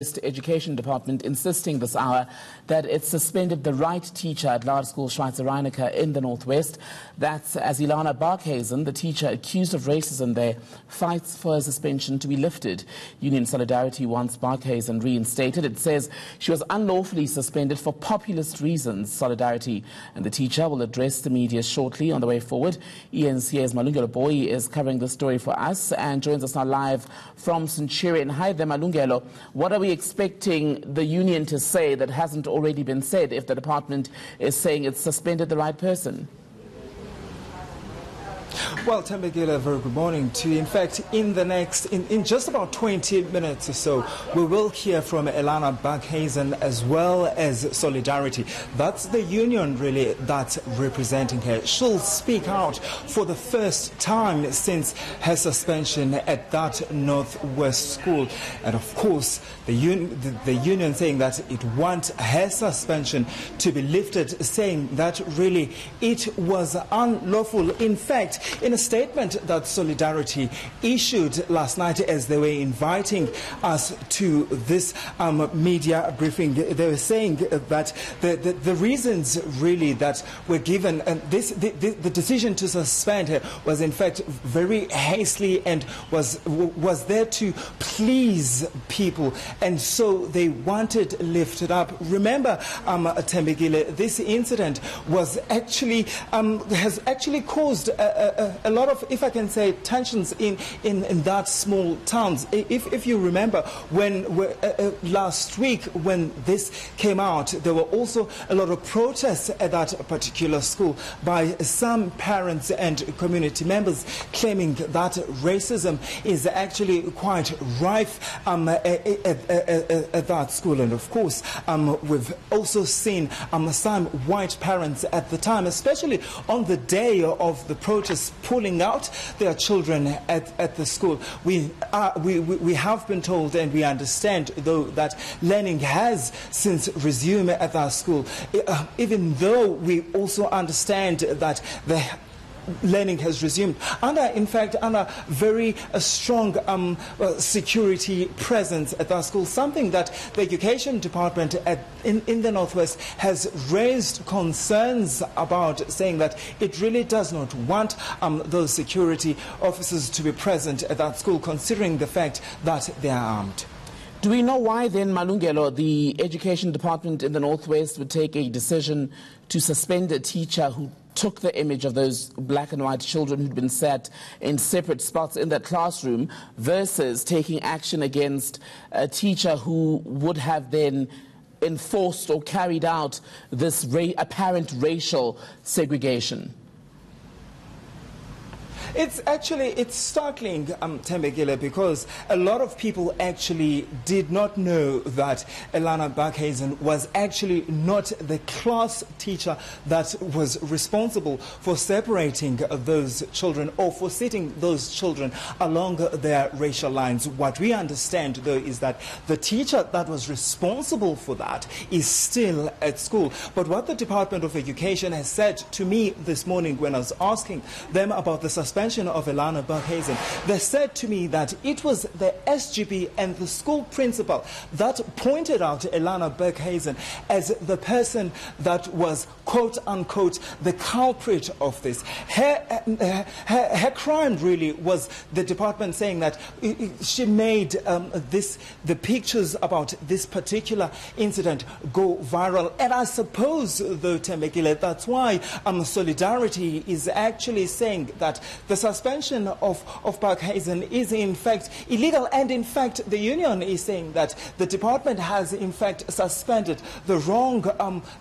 Education Department insisting this hour that it suspended the right teacher at Laerskool Schweizer-Reneke in the Northwest. That's as Elana Barkhuizen, the teacher accused of racism there, fights for her suspension to be lifted. Union Solidarity wants Barkhuizen reinstated. It says she was unlawfully suspended for populist reasons. Solidarity and the teacher will address the media shortly on the way forward. eNCA's Malungelo Booi is covering the story for us and joins us now live from Centurion. Hi there, Malungelo. What are we expecting the union to say that hasn't already been said if the department is saying it's suspended the right person? Well, Thembekile, a very good morning to you. In fact, in just about 20 minutes or so, we will hear from Elana Barkhuizen as well as Solidarity. That's the union, really, that's representing her. She'll speak out for the first time since her suspension at that Northwest school. And of course, the union saying that it wants her suspension to be lifted, saying that really it was unlawful. In fact, in a statement that Solidarity issued last night as they were inviting us to this media briefing, they were saying that the reasons really that were given, and the decision to suspend her was in fact very hastily and was there to please people, and so they wanted lifted up. Remember, Thembekile, this incident was actually has actually caused a lot of, if I can say, tensions in that small towns. If you remember, when last week when this came out, there were also a lot of protests at that particular school by some parents and community members claiming that racism is actually quite rife at that school. And of course, we've also seen some white parents at the time, especially on the day of the protests, pulling out their children at the school. We have been told, and we understand, though, that learning has since resumed at that school, even though we also understand that the learning has resumed in fact under very strong security presence at that school, something that the Education Department in the Northwest has raised concerns about, saying that it really does not want those security officers to be present at that school, considering the fact that they are armed. Do we know why then, Malungelo, the Education Department in the Northwest would take a decision to suspend a teacher who took the image of those black and white children who'd been sat in separate spots in that classroom versus taking action against a teacher who would have then enforced or carried out this apparent racial segregation? It's startling, Thembekile, because a lot of people actually did not know that Elana Barkhuizen was actually not the class teacher that was responsible for separating those children or for sitting those children along their racial lines. What we understand, though, is that the teacher that was responsible for that is still at school. But what the Department of Education has said to me this morning when I was asking them about the suspension of Elana Barkhuizen, they said to me that it was the SGB and the school principal that pointed out Elana Barkhuizen as the person that was, quote unquote, the culprit of this. Her crime really was the department saying that she made the pictures about this particular incident go viral. And I suppose, though, Thembekile, that's why Solidarity is actually saying that the suspension of Barkhuizen is in fact illegal, and in fact the union is saying that the department has in fact suspended the wrong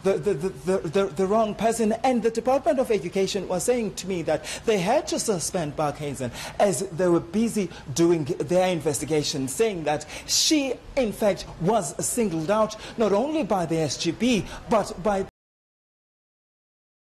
the wrong person, and the Department of Education was saying to me that they had to suspend Barkhuizen as they were busy doing their investigation, saying that she in fact was singled out not only by the SGB but by